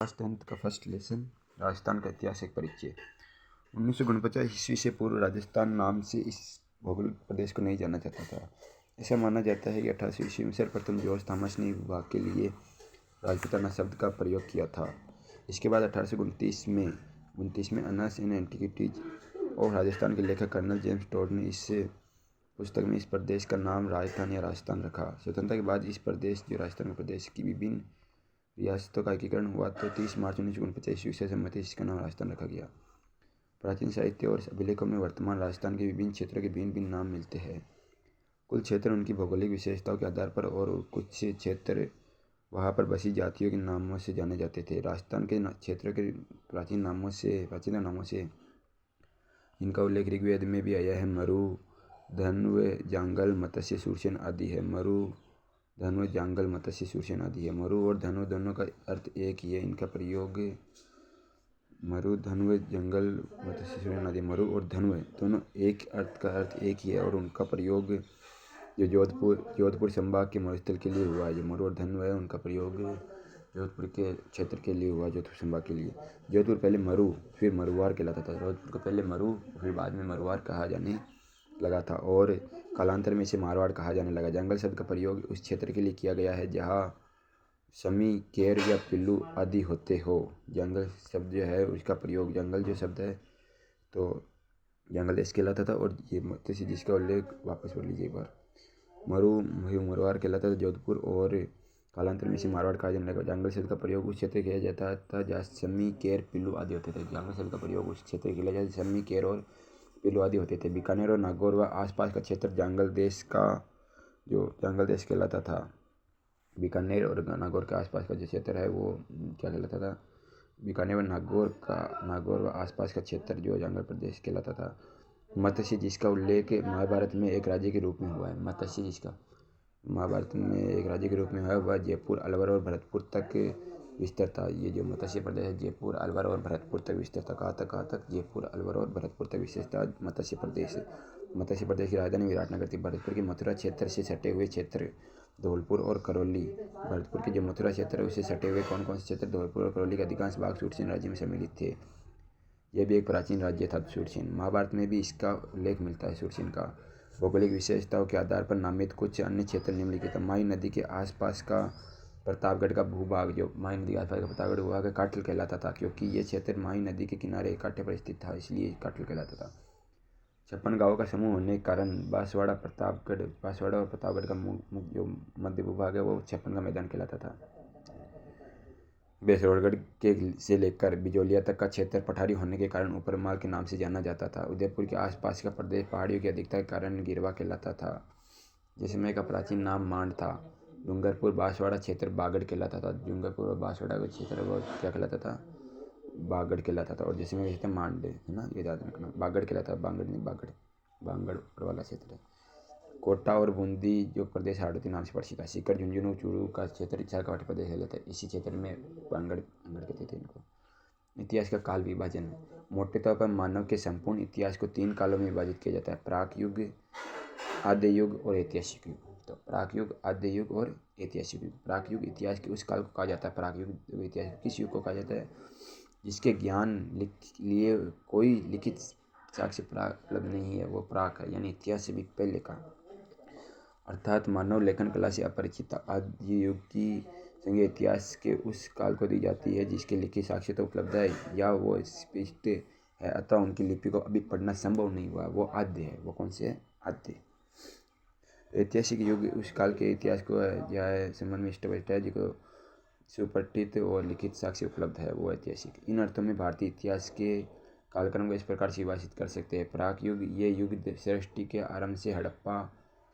Class 10th का first lesson Rajasthan का इतिहास एक परिचय। 1949 ईस्वी से पूर्व राजस्थान नाम से इस भौगोलिक प्रदेश को नहीं जाना जाता था। ऐसा माना जाता है कि 1800 ईस्वी में सर्वप्रथम जॉर्ज थॉमस ने भूभाग के लिए राजपूताना शब्द का प्रयोग किया था। इसके बाद 1829 में अनस इन एंटिक्विटीज और राजस्थान के लेखक कर्नल जेम्स टॉड ने इस पुस्तक में इस प्रदेश का नाम राजस्थान या राजस्थान रखा। स्वतंत्रता के बाद इस प्रदेश जो राजस्थान के प्रदेश की विभिन्न रियासतों का एकीकरण हुआ तो 30 मार्च 1949 ईस्वी से सहमति इसका नाम राजस्थान रखा गया। प्राचीन साहित्य और अभिलेखों में वर्तमान राजस्थान के विभिन्न क्षेत्रों के भिन्न भिन्न नाम मिलते हैं। कुल क्षेत्र उनकी भौगोलिक विशेषताओं के आधार पर और कुछ क्षेत्र वहाँ पर बसी जातियों के नामों से जाने जाते थे। राजस्थान के क्षेत्रों के प्राचीन नामों से इनका उल्लेख ऋग्वेद में भी आया है। मरु, धन्व, जांगल, मत्स्य, सूरसेन आदि है। मरु, धन्व, जांगल, मत्स्य, सूरसेन आदि है। मरु और धन्व दोनों का अर्थ एक ही है। इनका प्रयोग मरु, धन्व, जंगल, मत्स्य, सूरसेन आदि मरु और धन्व दोनों एक अर्थ का अर्थ एक ही है और उनका प्रयोग जो जोधपुर संभाग के मरुस्थल के लिए हुआ है। जो मरु और धन्व है उनका प्रयोग जोधपुर के क्षेत्र के लिए हुआ, जोधपुर संभाग के लिए। जोधपुर पहले मरु फिर मरुवार कहलाता था। जोधपुर को पहले मरु फिर बाद में मरुवार कहा जाने लगा था और कालांतर में इसे मारवाड़ कहा जाने लगा। जंगल शब्द का प्रयोग उस क्षेत्र के लिए किया गया है जहाँ समी, केर या पिल्लू आदि होते हो। जंगल शब्द जो है उसका प्रयोग, जंगल जो शब्द है तो जंगल देश कहलाता था और ये मत्स्य जिसका उल्लेख वापस पढ़ लीजिए एक बार। मरुवार कहलाता था जोधपुर और कालांतर में इसे मारवाड़ कहा जाने लगा। जंगल शब्द का प्रयोग उस क्षेत्र किया जाता था जहाँ समी, केर, पिल्लू आदि होते थे। जंगल शब्द का प्रयोग उस क्षेत्र के लिए जाता समी, केर और पिल्लू आदि होते थे। बीकानेर और नागौर व आसपास का क्षेत्र जंगल देश कहलाता था। बीकानेर और नागौर के आसपास का जो क्षेत्र है वो क्या कहलाता था? बीकानेर व नागौर व आसपास का क्षेत्र जो जंगल प्रदेश कहलाता था। मत्स्य जिसका उल्लेख महाभारत में एक राज्य के रूप में हुआ है। मत्स्य जिसका महाभारत में एक राज्य के रूप में है वह जयपुर, अलवर और भरतपुर तक विस्तार था। ये जो मत्स्य प्रदेश है जयपुर, अलवर और भरतपुर तक विस्तार था। कहाँ तक? जयपुर, अलवर और भरतपुर तक विस्तार था मत्स्य प्रदेश। मत्स्य प्रदेश की राजधानी विराटनगर थी। भरतपुर के मथुरा क्षेत्र से सटे हुए क्षेत्र धौलपुर और करौली। भरतपुर के जो मथुरा क्षेत्र है उससे सटे हुए कौन कौन से क्षेत्र? धौलपुर और करौली के अधिकांश भाग सूरसेन राज्य में सम्मिलित थे। यह भी एक प्राचीन राज्य था सूरसेन। महाभारत में भी इसका उल्लेख मिलता है सूरसेन का। भौगोलिक विशेषताओं के आधार पर नामित कुछ अन्य क्षेत्र निम्नलिखित। माही नदी के आसपास का प्रतापगढ़ का भूभाग, जो माही नदी के आसपास का प्रतापगढ़ भूभाग काटल कहलाता था क्योंकि ये क्षेत्र माही नदी के किनारे कांटे पर स्थित था, इसलिए काटल कहलाता था। 56 गाँवों का समूह होने के कारण बांसवाड़ा और प्रतापगढ़ का जो मध्य भूभाग है वो 56 का मैदान कहलाता था। बेसरोड़गढ़ के से लेकर बिजोलिया तक का क्षेत्र पठारी होने के कारण ऊपरमाल के नाम से जाना जाता था। उदयपुर के आसपास का प्रदेश पहाड़ियों की अधिकता के कारण गिरवा कहलाता था। जैसलमेर का प्राचीन नाम मांड था। डूंगरपुर बांसवाड़ा क्षेत्र बागड़ कहलाता था। डूंगरपुर और बांसवाड़ा का क्षेत्र वो क्या कहलाता था? बागड़ कहलाता था। और जैसलमेर कहते हैं मांड, है ना, ये याद रखना। बागड़ कहलाता है, बांगड़ नहीं, बांगड़ ऊपर वाला क्षेत्र है। कोटा और बूंदी जो प्रदेश हाड़ौती नाम से प्रसिद्ध है। सीकर, झुंझुनू, चूरू का क्षेत्र विशाखापट्टनम प्रदेश कहलाता है। इसी क्षेत्र में बांगड़ कहते थे इनको। इतिहास का काल विभाजन। मोटे तौर पर मानव के संपूर्ण इतिहास को 3 कालों में विभाजित किया जाता है: प्राक युग, आद्य युग और ऐतिहासिक युग। तो प्राक युग, आद्य युग और ऐतिहासिक युग। प्राक युग इतिहास के उस काल को कहा जाता है। प्राक युग इतिहास किस युग को कहा जाता है? जिसके ज्ञान लिए कोई लिखित साक्ष्य उपलब्ध नहीं है, वो प्राक है, यानी इतिहास से भी पहले का, अर्थात मानव लेखन कला से अपरिचित। आद्य युग की संज्ञा इतिहास के उस काल को दी जाती है जिसके लिखित साक्ष्य तो उपलब्ध है या वो स्पष्ट है, अतः उनकी लिपि को अभी पढ़ना संभव नहीं हुआ, वो आद्य है। वो कौन से है? आद्य। ऐतिहासिक युग उस काल के इतिहास को है संबंध में स्पष्ट है, जिसको सुपठित और लिखित साक्ष्य उपलब्ध है, वो ऐतिहासिक। इन अर्थों में भारतीय इतिहास के कालक्रम को इस प्रकार से विभाजित कर सकते हैं। प्राक युग, ये युग सृष्टि के आरंभ से हड़प्पा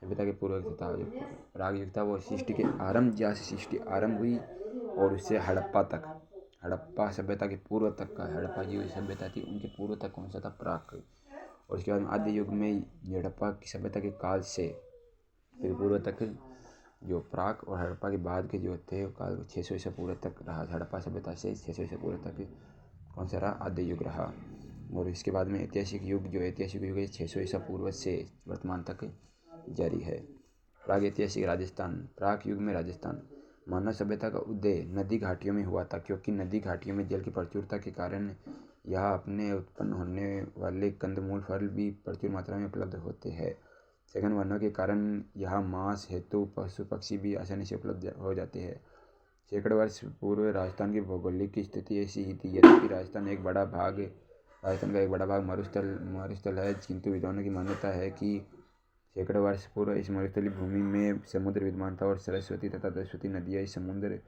सभ्यता के पूर्व था। जो प्राग युग था वो सृष्टि के आरंभ, जहाँ से सृष्टि आरंभ हुई और उससे हड़प्पा तक, हड़प्पा सभ्यता के पूर्व तक का, हड़प्पा जो सभ्यता थी उनके पूर्व तक कौन सा था? प्राक। और उसके बाद आद्य युग में हड़प्पा की सभ्यता के काल से फिर पूर्व तक जो प्राक और हड़प्पा के बाद के जो थे काल 600 ईसा पूर्व तक रहा। हड़प्पा सभ्यता से 600 ईसा पूर्व तक कौन सा रहा? आद्य युग रहा। और इसके बाद में ऐतिहासिक युग, जो ऐतिहासिक युग है 600 ईसा पूर्व से वर्तमान तक जारी है। प्राग ऐतिहासिक राजस्थान। प्राक युग में राजस्थान मानव सभ्यता का उदय नदी घाटियों में हुआ था, क्योंकि नदी घाटियों में जल की प्रचुरता के कारण यहाँ अपने उत्पन्न होने वाले कंदमूल फल भी प्रचुर मात्रा में उपलब्ध होते हैं। सघन वनों के कारण यहाँ मांस हेतु पशु पक्षी भी आसानी से उपलब्ध हो जाते हैं। सैकड़ों वर्ष पूर्व राजस्थान की भौगोलिक स्थिति ऐसी ही थी। यद्यपि राजस्थान का एक बड़ा भाग मरुस्थल है, किंतु विद्वानों की मान्यता है कि सैकड़ों वर्ष पूर्व इस मरुस्थलीय भूमि में समुद्र विद्यमान था और सरस्वती तथा सरस्वती नदियाँ इस समुद्र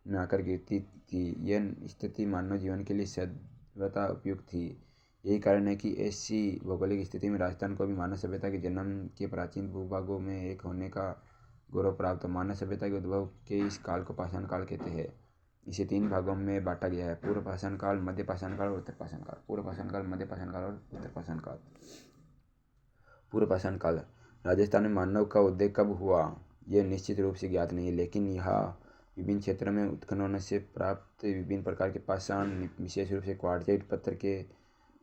में आकर गिरती थी। यह स्थिति मानव जीवन के लिए सर्वथा उपयुक्त थी। यही कारण है कि ऐसी भौगोलिक स्थिति में राजस्थान को भी मानव सभ्यता के जन्म के प्राचीन भूभागों में एक होने का गौरव प्राप्त। मानव सभ्यता के उद्भव के इस काल को पाषाण काल कहते हैं। इसे 3 भागों में बांटा गया है: पूर्व पाषाण काल, मध्य पाषाण काल और उत्तर पाषाण काल। पूर्व पाषाण काल, मध्य पाषाण काल और उत्तर पाषाण काल। पूर्व पाषाण काल। राजस्थान में मानव का उदय कब हुआ यह निश्चित रूप से ज्ञात नहीं है, लेकिन यहाँ विभिन्न क्षेत्रों में उत्खननों से प्राप्त विभिन्न प्रकार के पाषाण, विशेष रूप से क्वार्टजाइट पत्थर के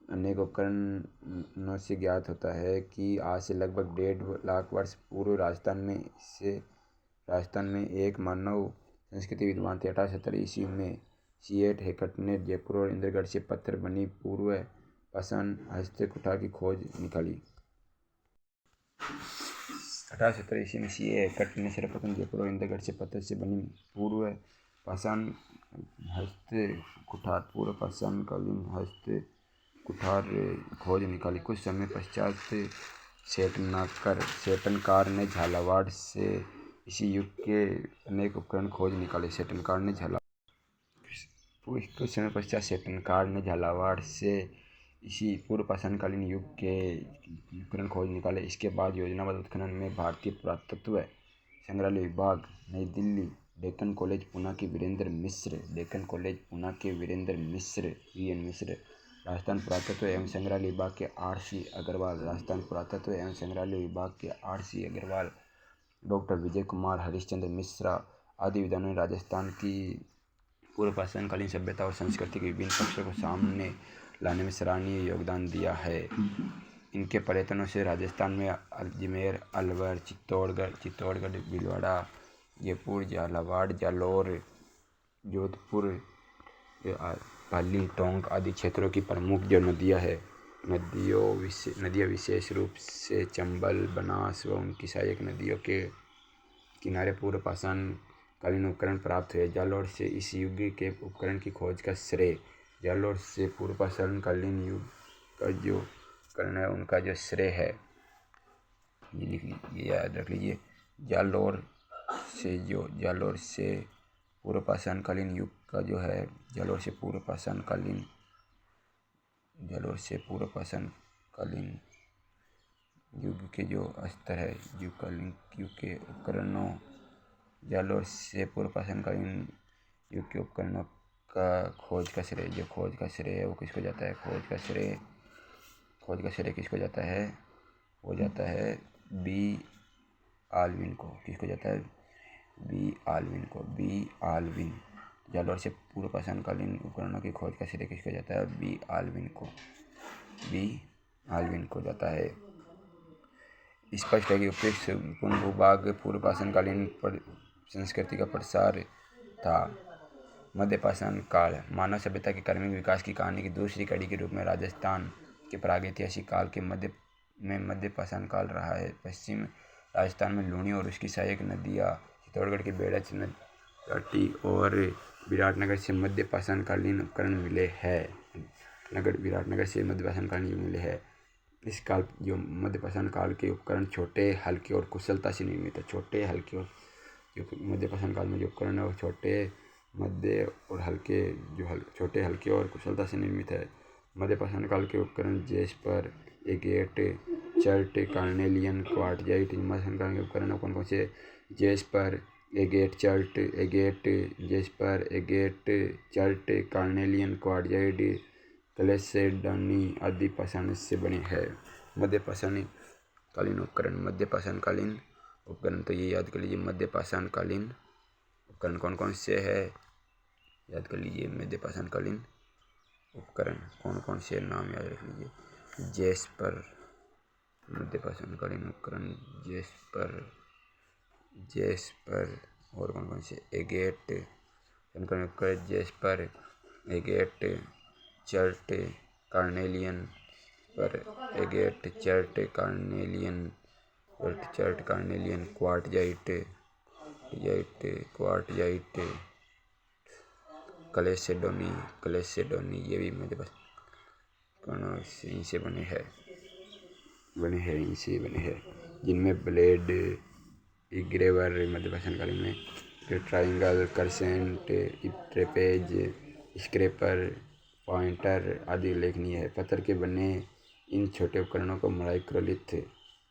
अनेक उपकरणों से ज्ञात होता है कि आज से लगभग 1.5 लाख वर्ष पूर्व राजस्थान में एक मानव संस्कृति विद्वान थे। 1870 ईस्वी में C.H. हेकट ने जयपुर और इंद्रगढ़ से पत्थर बनी पूर्व पाषाण हस्त कुठार की खोज निकाली। 1870 ईस्वी में C.H. हेकट ने सर्वप्रथम जयपुर और इंद्रगढ़ से पत्थर से बनी पूर्व पाषाण हस्त कुठार खोज निकाली। कुछ समय पश्चात सेटनकार ने झालावाड़ से इसी युग के अनेक उपकरण खोज निकाले। कुछ समय पश्चात सेटनकार ने झालावाड़ से इसी पूर्व पाषाणकालीन युग के उपकरण खोज निकाले। इसके बाद योजनाबद्ध उत्खनन में भारतीय पुरातत्व संग्रहालय विभाग, नई दिल्ली, डेक्कन कॉलेज पूना के वीरेंद्र मिश्र, VN मिश्र, राजस्थान पुरातत्व एवं संग्रहालय विभाग के RC अग्रवाल, डॉक्टर विजय कुमार हरिश्चंद्र मिश्रा आदि विद्वानों ने राजस्थान की पूर्व पाषाणकालीन सभ्यता और संस्कृति के विभिन्न पक्षों को सामने लाने में सराहनीय योगदान दिया है। इनके प्रयत्नों से राजस्थान में अजमेर, अलवर, चित्तौड़गढ़, भीलवाड़ा, जयपुर, झालावाड़, जालौर, जोधपुर, पाली, टोंक आदि क्षेत्रों की प्रमुख जो नदियाँ हैं, नदियाँ विशेष रूप से चंबल, बनास व उनकी सहायक नदियों के किनारे पूर्व पाषाणकालीन उपकरण प्राप्त हुए। जालौर से इस युग के उपकरण की खोज का श्रेय जालौर से पूर्व पाषाणकालीन युग का जो उपकरण है उनका जो श्रेय है, ये लिख लीजिए, याद रख लीजिए। जालौर से पूर्व पाषाणकालीन युग का जो है, जालौर से पूर्व पाषाणकालीन युग के जो स्तर है, युग के उपकरणों, जालौर से पूर्व पाषाणकालीन युग के उपकरणों का खोज का श्रेय है वो किसको जाता है? खोज का श्रेय किसको जाता है? वो जाता है बी आल्विन को। किसको जाता है? B Allwyn. जालौर से पूर्व पाषाणकालीन उपकरणों की खोज का श्रेय किसको जाता है? बी आल्विन को जाता है। स्पष्ट है कि उपयुक्त संपूर्ण भूभाग पूर्व पाषाणकालीन संस्कृति का प्रसार था। मध्य पाषाण काल। मानव सभ्यता के क्रमिक विकास की कहानी की दूसरी कड़ी के रूप में राजस्थान के प्रागैतिहासिक काल के मध्य पाषाण काल रहा है। पश्चिम राजस्थान में लूणी और उसकी सहायक नदियाँ, चित्तौड़गढ़ की बेड़च घाटी और विराटनगर से मध्य पाषाणकालीन उपकरण मिले हैं। इस काल जो मध्य पाषाण काल के उपकरण छोटे, हल्के और कुशलता से निर्मित है। मध्य पाषाण काल में जो उपकरण है वो छोटे, हल्के और कुशलता से निर्मित है। मध्य पाषाण काल के उपकरण jasper, agate, chert, carnelian, quartzite. मध्य पाषाण काल के उपकरण कौन कौन से? Jasper, agate, chert, carnelian, quartzite, chalcedony आदि पाषाण से बने हैं। मध्य पाषाणकालीन उपकरण तो ये याद कर लीजिए। मध्य पाषाणकालीन उपकरण कौन कौन से है? याद कर लीजिए। मध्य पाषाणकालीन उपकरण कौन कौन से नाम याद रख लीजिए। जेस्पर, मध्य पाषाणकालीन उपकरण जेस्पर, और कौन कौन से agate, Jasper, agate, chert, carnelian पर एगेट, चर्ट, कार्नेलियन, क्वार्टजाइट, क्लेसेडोनी, ये भी मुझे बस यहीं से बने हैं जिनमें ब्लेड, इग्रेवर मध्यपाषाण कालीन में, फिर ट्राइंगल, करसेंट, ट्रेपेज, स्क्रैपर, पॉइंटर आदि उल्लेखनीय है। पत्थर के बने इन छोटे उपकरणों को माइक्रोलिथ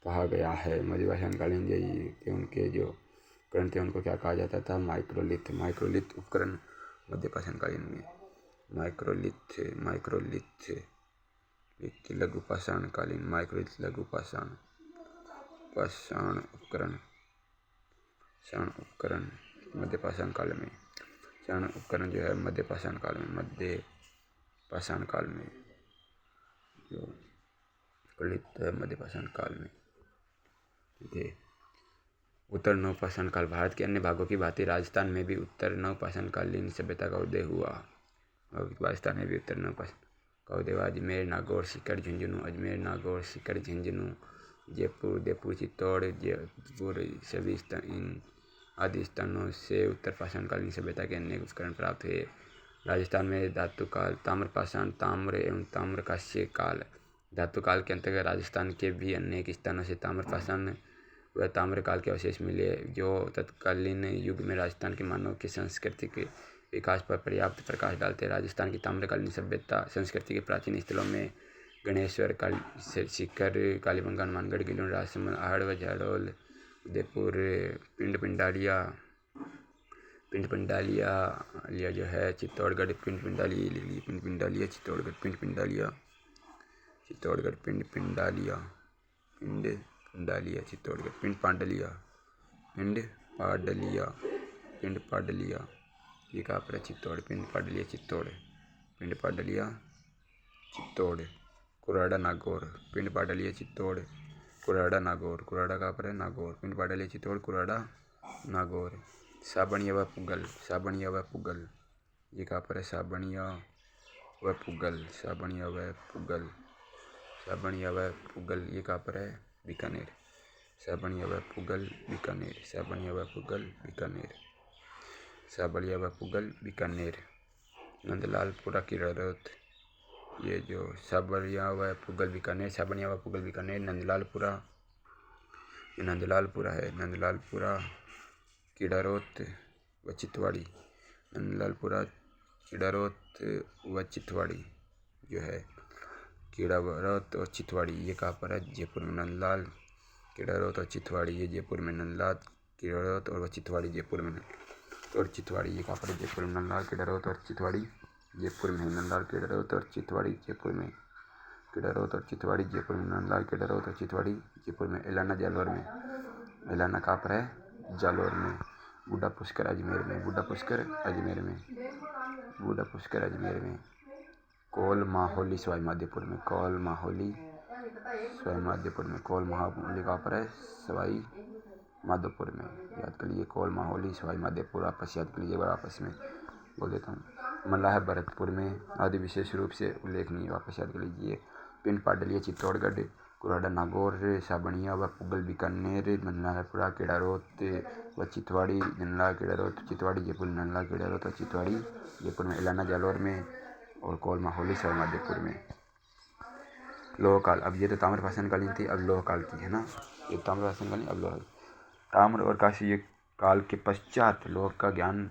कहा गया है। मध्यपाषाण कालीन के उनके जो उपकरण थे उनको क्या कहा जाता था? माइक्रोलिथ उपकरण मध्यपाषाण कालीन में। माइक्रोलिथ लघु पाषाण कालीन, माइक्रोलिथ लघु पाषाण उपकरण मध्यपाषाण काल में। क्षण उपकरण जो है मध्यपाषाण काल में जो प्रचलित है मध्यपाषाण काल में। ठीक है। उत्तर नवपाषाण काल। भारत के अन्य भागों की भांति राजस्थान में भी उत्तर नवपाषाण कालीन सभ्यता का उदय हुआ। राजस्थान में भी उत्तर नवपाषाण का उदय हुआ। अजमेर, नागौर, सीकर, झुंझुनू, जयपुर, उदयपुर, चित्तौड़, जयपुर सभी इन आदि स्थानों से उत्तर पाषाण कालीन सभ्यता के अनेक उपकरण प्राप्त हुए। राजस्थान में धातु काल, ताम्रपाषाण, ताम्र एवं ताम्रकांस्य काल। धातु काल के अंतर्गत राजस्थान के भी अनेक स्थानों से ताम्रपाषाण व ताम्रकाल के अवशेष मिले, जो तत्कालीन युग में राजस्थान के मानव के सांस्कृतिक विकास पर पर्याप्त प्रकाश डालते हैं। राजस्थान की ताम्रकालीन सभ्यता संस्कृति के प्राचीन स्थलों में गणेश्वर, सीकर, कालीबंगा, हनुमानगढ़, गिलोन, राजसमंद, आहड़ व झाड़ोल, उदयपुर, पिंडालिया जो है, चित्तौड़गढ़, पिंडालिया, चित्तौड़गढ़, पिंड पाडलिया, ये कहाँ पर है? चित्तौड़, पिंड पाडलिया, चित्तौड़, कुराड़ा, नागौर, पिंड पाडलिया, चित्तौड़, कुराड़ा, नागौर, कुराड़ा कहाँ पर है? नागौर, पिंड पाडलिया, चित्तौड़, कुराड़ा, नागौर। साबणिया व पुगल, ये कहाँ पर है? साबणिया व पुगल, ये कहाँ पर है? बीकानेर। साबणिया व पुगल, बीकानेर। नंदलालपुरा, किरारोत, ये जो साबणिया व पुगल, बीकानेर, नंदलालपुरा है, किडारोत व चितवाड़ी, जो है किडारोत और चितवाड़ी, ये कहाँ पर है? जयपुर में। नंदलाल, किडारोत और चितवाड़ी, ये जयपुर में। नंदलाल, किडारोत और चितवाड़ी, जयपुर में। और चितवाड़ी, ये कहाँ पर है? जयपुर में। नंदलाल, किडारोत और चितवाड़ी, जयपुर में। नंदलाल, किडारोत और चितवाड़ी, जयपुर में। नंदलाल, किडारोत और चितवाड़ी, जयपुर में। एलाना, जालौर में। एलाना कहाँ पर है? जालौर में। बूढ़ा पुष्कर, अजमेर में। कोल माहौली, सवाई माधोपुर में। कोल माहौली कहाँ पर है? सवाई माधोपुर में। याद कर लीजिए, कोल माहौली, सवाई माधोपुर, आपस याद कर लीजिए, आपस में बोल देता हूँ। मल्लाह, भरतपुर में। आदि विशेष रूप से उल्लेखनीय, वापस याद कर लीजिए। पिंड पाडलिया, चित्तौड़गढ़, कुराड़ा, नागौर, साबणिया व पुगल, बीकानेर, नंदलालपुरा, किडारोत व चितवाड़ी, जयपुर। नंदलाल, किडारोत और चितवाड़ी, जयपुर में। एलाना, जालौर में। और कोल माहौली, सवाई माधोपुर में। लोह काल। अब ये तो ताम्रपाषाण कालीन थी, अब लोह काल की है ना। ये ताम्रपाषाण कालीन, अब लोह। ताम्र और कांस्य युग काल के पश्चात लोह का ज्ञान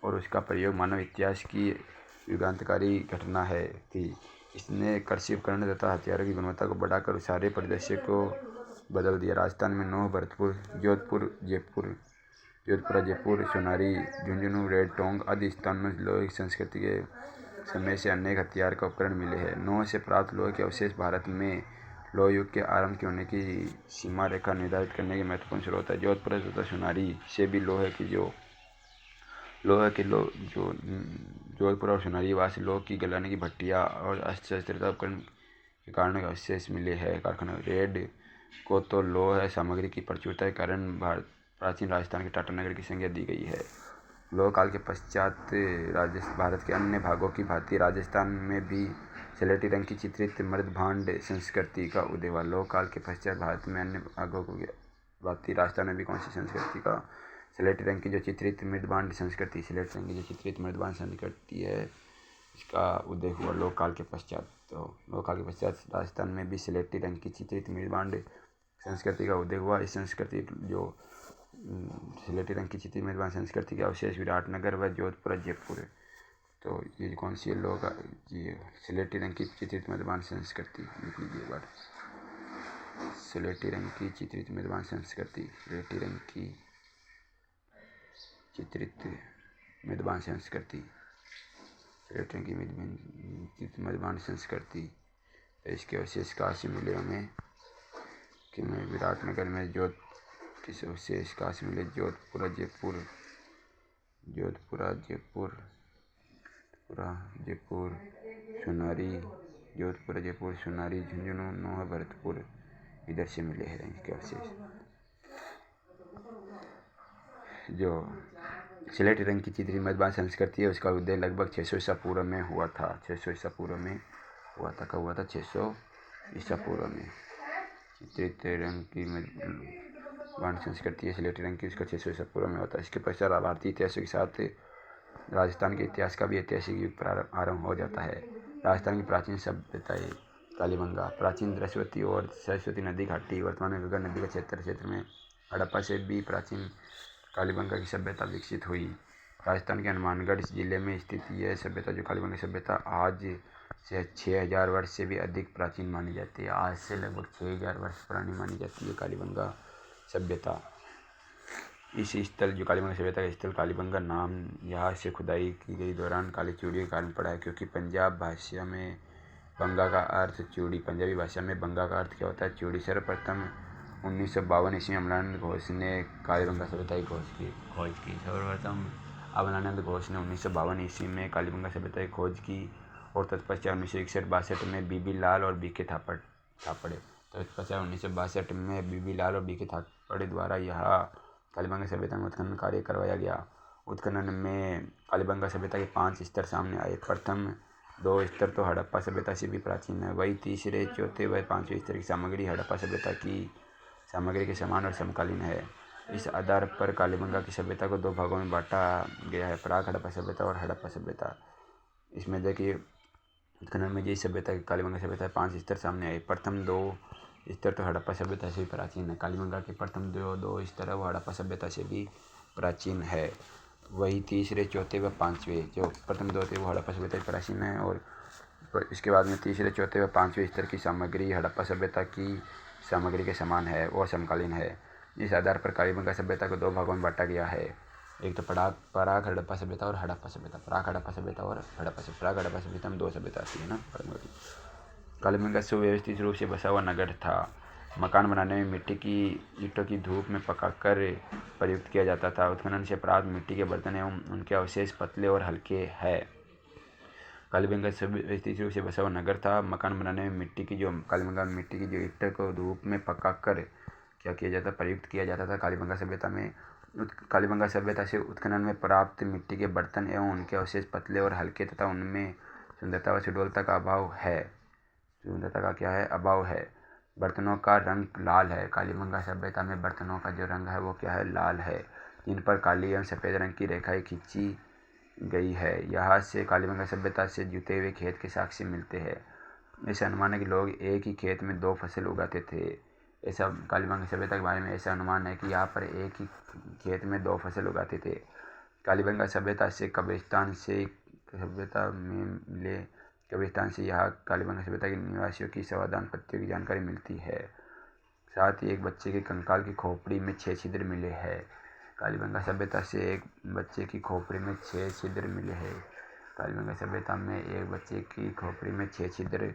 और उसका प्रयोग मानव इतिहास की युगांतकारी घटना थी। इसने कृषि उपकरण तथा हथियारों की गुणवत्ता को बढ़ाकर सारे परिदृश्य को बदल दिया। राजस्थान में नौह, भरतपुर, जयपुर, सोनारी, झुंझुनू, रेड टोंग आदि स्थानों में लोह की संस्कृति के समय से अनेक हथियार का उपकरण मिले हैं। नौह से प्राप्त लोह के अवशेष भारत में लोह युग के आरंभ के होने की सीमा रेखा निर्धारित करने के महत्वपूर्ण स्रोत है। जोधपुर तथा सोनारी से भी जोधपुर और सोनारी वासी लोह की गलाने की भट्टियाँ और अस्त्र शस्त्र उपकरण के कारण अवशेष मिले हैं। कारखाना रेड को तो लोह सामग्री की प्रचुरता के कारण प्राचीन राजस्थान के टाटा नगर की संज्ञा दी गई है। लोह काल के पश्चात भारत के अन्य भागों की भांति राजस्थान में भी स्लेटी रंग की चित्रित मृदभांड संस्कृति का उदय हुआ। लोह काल के पश्चात भारत में अन्य भागों की भांति राजस्थान में भी कौन सी संस्कृति का स्लेटी रंग की जो चित्रित मृदभांड संस्कृति है इसका उदय हुआ लोह काल के पश्चात। तो लोह काल के पश्चात राजस्थान में भी स्लेटी रंग की चित्रित मृदभांड संस्कृति का उदय हुआ। इस संस्कृति जो स्लेटी रंग की चित्रित मृदभांड संस्कृति के अवशेष विराटनगर व जोधपुर जयपुर। तो ये कौन सी लोग ये स्लेटी रंग की चित्रित मृदभांड संस्कृति लिख लीजिए बार। स्लेटी रंग की चित्रित मृदभांड संस्कृति, स्लेटी रंग की चित्रित मृदभांड संस्कृति, स्लेटी रंग की मृदभांड संस्कृति। इसके अवशेष काशी मिले में कि मैं विराटनगर में किस अवशेष काशी मिले जोधपुर जयपुर सोनारी झुंझुनू नोह भरतपुर इधर से मिले हैं इसके अवशेष। जो स्लेटी रंग की चित्रित मृदभांड संस्कृति है उसका उदय लगभग 600 ईसा पूर्व में हुआ था। 600 ईसा पूर्व में हुआ था। कब हुआ था? 600 ईसा पूर्व में। चित्रित रंग की मृदभांड संस्कृति है स्लेटी रंग की, उसका 600 ईसा पूर्व में होता है। इसके पश्चात भारतीय इतिहास के साथ राजस्थान के इतिहास का भी ऐतिहासिक युग आरंभ हो जाता है। राजस्थान की प्राचीन सभ्यताएं कालीबंगा, प्राचीन सरस्वती और सरस्वती नदी घाटी, वर्तमान में गंगा नदी का क्षेत्र में हड़प्पा से भी प्राचीन कालीबंगा की सभ्यता विकसित हुई। राजस्थान के हनुमानगढ़ जिले में स्थित यह सभ्यता जो कालीबंगा सभ्यता आज से 6000 वर्ष से भी अधिक प्राचीन मानी जाती है। आज से लगभग 6000 वर्ष पुरानी मानी जाती है कालीबंगा सभ्यता। इस स्थल जो कालीबंगा सभ्यता का स्थल कालीबंगा नाम यहाँ से खुदाई की गई दौरान काली चूड़ी के कारण पड़ा है, क्योंकि पंजाबी भाषा में बंगा का अर्थ चूड़ी क्या होता है? चूड़ी। सर्वप्रथम 1952 ईस्वी में अमलानंद घोष ने कालीबंगा सभ्यता की खोज की। सर्वप्रथम अमलानंद घोष ने 1952 ईस्वी में कालीबंगा सभ्यता की खोज की और तत्पश्चात 1961-62 में बीबी लाल और बीके थापड़े द्वारा यह कालीबंगा सभ्यता में उत्खनन कार्य करवाया गया। उत्खनन में कालीबंगा सभ्यता के 5 स्तर सामने आए। प्रथम 2 स्तर तो हड़प्पा सभ्यता से भी प्राचीन है। वही तीसरे, चौथे व 5वें स्तर की सामग्री हड़प्पा सभ्यता की सामग्री के समान और समकालीन है। इस आधार पर कालीबंगा की सभ्यता को 2 भागों में बांटा गया है, प्राक हड़प्पा सभ्यता और हड़प्पा सभ्यता। इसमें देखिए उत्खनन में जिस सभ्यता की कालीबंगा सभ्यता 5 स्तर सामने आए। प्रथम 2 स्तर तो हड़प्पा सभ्यता से भी प्राचीन है। कालीबंगा के प्रथम 2 स्तर है वो हड़प्पा सभ्यता से भी प्राचीन है। वही तीसरे, चौथे व 5वें जो प्रथम 2 थे वो हड़प्पा सभ्यता से प्राचीन है, और इसके बाद में तीसरे, चौथे व 5वें स्तर की सामग्री हड़प्पा सभ्यता की सामग्री के समान है और समकालीन है। इस आधार पर कालीबंगा सभ्यता को 2 भागों में बांटा गया है। एक तो प्राक हड़प्पा सभ्यता और हड़प्पा सभ्यता। प्राक हड़प्पा सभ्यता में 2 सभ्यता आती है ना। कालीबंगा सुव्यवस्थित रूप से बसा हुआ नगर था। मकान बनाने में मिट्टी की ईंटों की धूप में पकाकर प्रयुक्त किया जाता था। उत्खनन से प्राप्त मिट्टी के बर्तन एवं उनके अवशेष पतले और हल्के हैं। कालीबंगा सुव्यवस्थित रूप से बसा हुआ नगर था। मकान बनाने में कालीबंगा में मिट्टी की जो ईंटों को धूप में पकाकर क्या किया जाता, प्रयुक्त किया जाता था। कालीबंगा सभ्यता से उत्खनन में प्राप्त मिट्टी के बर्तन एवं उनके अवशेष पतले और हल्के तथा उनमें सुंदरता व सुडौलता का अभाव है। अभाव है। बर्तनों का रंग लाल है। कालीबंगा सभ्यता में बर्तनों का जो रंग है वो क्या है? लाल है, जिन पर काली एवं सफ़ेद रंग की रेखाएं खींची गई है। यहाँ से कालीबंगा सभ्यता से जुते हुए खेत के साक्ष्य मिलते हैं। ऐसा अनुमान है कि लोग एक ही खेत में 2 फसल उगाते थे। ऐसा कालीबंगा सभ्यता के बारे में ऐसा अनुमान है कि यहाँ पर एक ही खेत में 2 फसल उगाते थे। कालीबंगा सभ्यता से कब्रिस्तान यहाँ कालीबंगा सभ्यता के निवासियों की शवदान पत्तियों की जानकारी मिलती है। साथ ही एक बच्चे के कंकाल की खोपड़ी में 6 छिद्र मिले हैं। कालीबंगा सभ्यता से एक बच्चे की खोपड़ी में 6 छिद्र मिले हैं। कालीबंगा सभ्यता में एक बच्चे की खोपड़ी में 6 छिद्र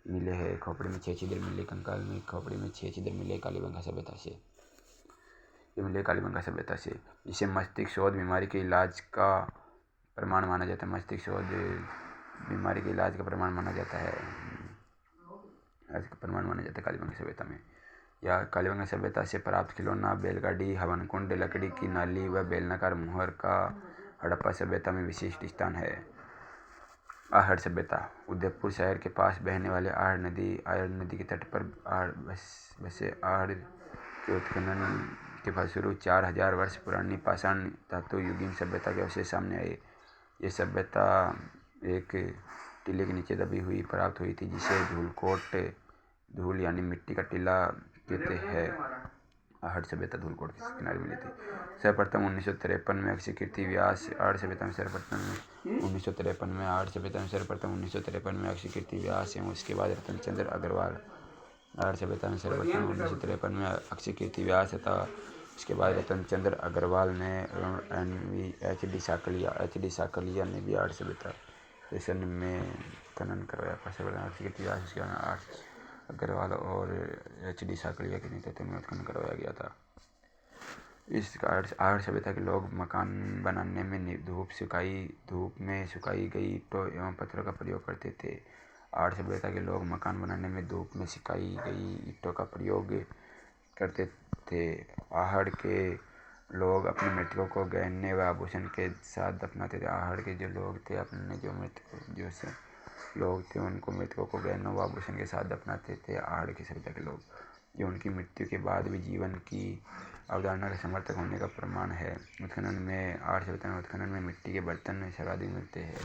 मिले हैं। कंकाल में खोपड़ी में 6 छिद्र मिले कालीबंगा सभ्यता से। इसे मस्तिष्क शोथ बीमारी के इलाज का प्रमाण माना जाता है। कालीबंगा सभ्यता में। या कालीबंगा सभ्यता से प्राप्त खिलौना, बैलगाड़ी, हवनकुंड, लकड़ी की नाली व बेलनाकार मुहर का हड़प्पा सभ्यता में विशिष्ट स्थान है। आहड़ सभ्यता। उदयपुर शहर के पास बहने वाले आहड़ नदी के तट पर बसे आहड़ के उत्खनन के फलस्वरूप 4000 वर्ष पुरानी पाषाण धातु युगीन सभ्यता के अवशेष सामने आए। ये सभ्यता एक टीले के नीचे दबी हुई प्राप्त हुई थी, जिसे धूल यानी मिट्टी का टीला कहते हैं। आहड़ सभ्यता धूलकोट के किनारे मिली थी। सर्वप्रथम 1953 में अक्षयकीर्ति व्यास आहड़ सभ्यता में सर्वप्रथम 1953 में अक्षयकीर्ति व्यास एवं उसके बाद रतनचंद्र अग्रवाल। आहड़ सभ्यता में सर्वप्रथम 1953 में अक्षयकीर्ति व्यास तथा उसके बाद रतनचंद्र अग्रवाल ने एच.डी. साकलिया ने भी आहड़ सभ्यता स्टेशन में खनन करवाया। सर्वप्रथम अक्षयकीर्ति व्यास, उसके बाद अग्रवाल और एच.डी. साकलिया के नेतृत्व में उत्खनन करवाया गया था। इस आहड़ सभ्यता के लोग मकान बनाने में धूप में सुखाई गई ईंटों एवं पत्थरों का प्रयोग करते थे। आहड़ सभ्यता के लोग मकान बनाने में धूप में सिकाई गई ईंटों का प्रयोग करते थे। आहड़ के लोग अपने मृतकों को गहने व आभूषण के साथ दफनाते थे। आहड़ के जो लोग थे उनको मृतकों को गहनों व आभूषण के साथ दफनाते थे। आहड़ की सभ्यता के लोग जो उनकी मृत्यु के बाद भी जीवन की अवधारणा का समर्थक होने का प्रमाण है। उत्खनन में आहड़ सभ्यता में उत्खनन में मिट्टी के बर्तन सर्वाधिक मिलते हैं।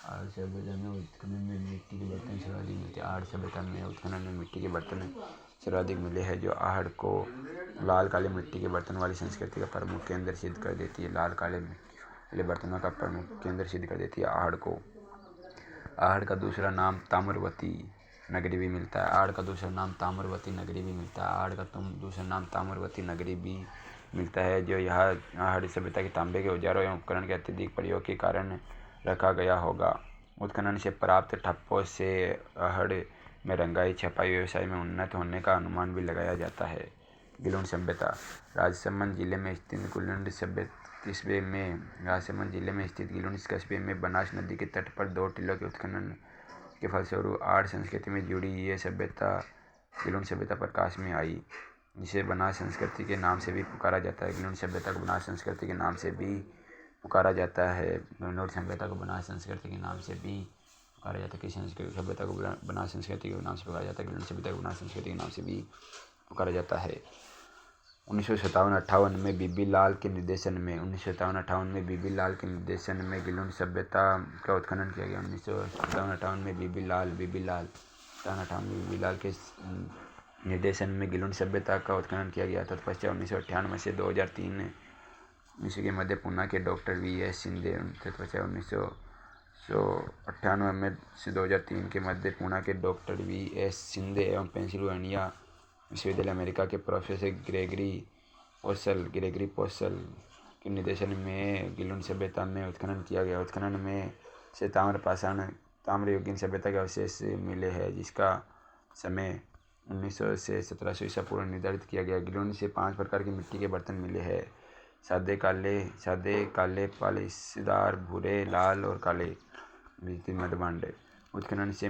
आहड़ सभ्यता में उत्खनन में मिट्टी के बर्तन सर्वाधिक मिलते हैं। आहड़ सभ्यता में उत्खनन में मिट्टी के बर्तन सर्वाधिक मिले हैं, जो आहड़ को लाल काले मिट्टी के बर्तन वाली संस्कृति का प्रमुख केंद्र सिद्ध कर देती है। लाल काले मिट्टी बर्तनों का प्रमुख केंद्र सिद्ध कर देती है आहड़ को। आहड़ का दूसरा नाम ताम्रवती नगरी भी मिलता है। आहड़ का दूसरा नाम ताम्रवती नगरी भी मिलता है। आहड़ का दूसरा नाम ताम्रवती नगरी भी मिलता है, जो यहाँ आहड़ सभ्यता के तांबे के औजारों एवं उपकरण के अत्यधिक प्रयोग के कारण रखा गया होगा। उत्खनन से प्राप्त ठप्पों से आहड़ में रंगाई छपाई व्यवसाय में उन्नत होने का अनुमान भी लगाया जाता है। गिलुंड सभ्यता। राजसमंद जिले में स्थित गिलुंड कस्बे में बनास नदी के तट पर 2 टीलों के उत्खनन के फलस्वरूप आहड़ संस्कृति में जुड़ी ये सभ्यता गिलुंड सभ्यता प्रकाश में आई, जिसे बनास संस्कृति के नाम से भी पुकारा जाता है। गिलुंड सभ्यता को बनास संस्कृति के नाम से भी पुकारा जाता है। गिलुंड सभ्यता को बनास संस्कृति के नाम से भी पुकारा जाता है। किस सभ्यता को बनास संस्कृति के नाम से पुकारा जाता है? गिलुंड सभ्यता को बनास संस्कृति के नाम से भी पुकारा जाता है। 1957-58 में बीबी लाल के निर्देशन में गिलुंड सभ्यता का उत्खनन किया गया। 1957-58 में बीबी लाल के निर्देशन में गिलुंड सभ्यता का उत्खनन किया गया। तत्पश्चात 1998 से 2003 ईस्वी के मध्य पूना के डॉक्टर V.S. शिंदे 1998 में से 2003 के मध्य पूना के डॉक्टर V.S. शिंदे एवं पेंसिल्वेनिया विश्वविद्यालय अमेरिका के प्रोफेसर ग्रेगरी पोसल के निर्देशन में गिलुंड सभ्यता में उत्खनन किया गया। उत्खनन में से ताम्र युगीन सभ्यता के अवशेष मिले हैं, जिसका समय 1900 से 1700 ईसा पूर्व निर्धारित किया गया। गिलुंड से 5 प्रकार की मिट्टी के बर्तन मिले हैं: सादे काले, पालिशदार, भूरे, लाल और काले मध्यभांड। गिलुंड से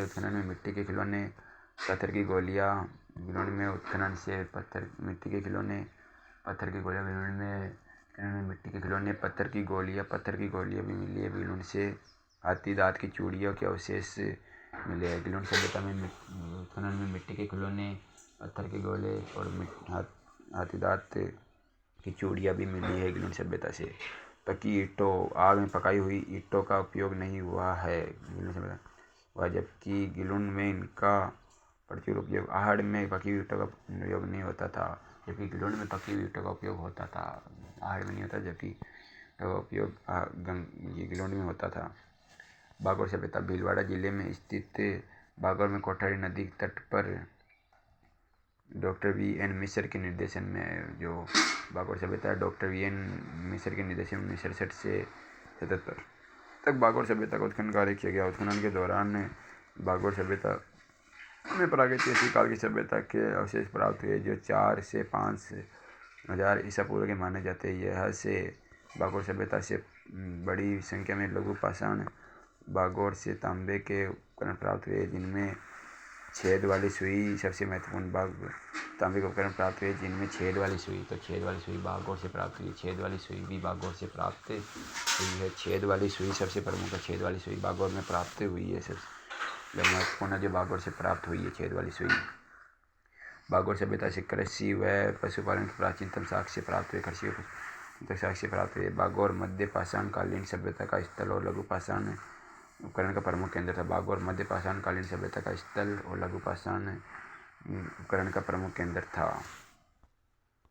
उत्खनन में मिट्टी के खिलौने, पत्थर की गोलियां, पत्थर की गोलियां भी मिली है। गिलुंड से हाथी दांत की चूड़ियों के अवशेष मिले हैं। गिलुंड सभ्यता में उत्खनन में मिट्टी के खिलौने, पत्थर के गोले और हाथी दांत की चूड़ियां भी मिली है। गिलुंड सभ्यता से पकी ईंटों, आग में पकाई हुई ईंटों का उपयोग नहीं हुआ है जबकि गिलुंड में इनका प्रचुर उपयोग। आहड़ में पकी हुई ईंटों का उपयोग नहीं होता था, जबकि गिलुंड में पकी हुई ईंटों का उपयोग होता था। आहड़ में नहीं होता, जबकि उपयोग गिलुंड में होता था। बागोर सभ्यता। भीलवाड़ा जिले में स्थित बागोर में कोठारी नदी के तट पर डॉक्टर V.N. मिश्र के निर्देशन में जो बागोर सभ्यता है, डॉक्टर V.N. मिश्र के निर्देशन में 1967 से 77 तक बागोर सभ्यता का उत्खनन कार्य किया गया। उत्खनन के दौरान बागोर सभ्यता में प्रागैतिहासिक काल की सभ्यता के अवशेष प्राप्त हुए, जो 4 से 5 हजार ईसा पूर्व के माने जाते हैं। यह से बागोर सभ्यता से बड़ी संख्या में लघु पाषाण बागोर से तांबे के उपकरण प्राप्त हुए, जिनमें छेद वाली सुई सबसे महत्वपूर्ण भाग तांबे के उपकरण प्राप्त हुए जिनमें छेद वाली सुई, तो छेद वाली सुई बागोर से प्राप्त हुई, छेद वाली सुई भी बागोर से प्राप्त हुई है। छेद वाली सुई सबसे प्रमुख है, छेद वाली सुई बागोर में प्राप्त हुई है, सबसे महत्वपूर्ण जो बागोर से प्राप्त हुई है छेद वाली सुई। बागोर सभ्यता से कृषि व पशुपालन के प्राचीनतम साक्ष्य प्राप्त हुए, कृषि व साक्ष्य प्राप्त हुए। बागोर मध्य पाषाण कालीन सभ्यता का स्थल और लघु पाषाण उपकरण का प्रमुख केंद्र था। बागोर मध्य पाषाण कालीन सभ्यता का स्थल और लघु पाषाण उपकरण का प्रमुख केंद्र था।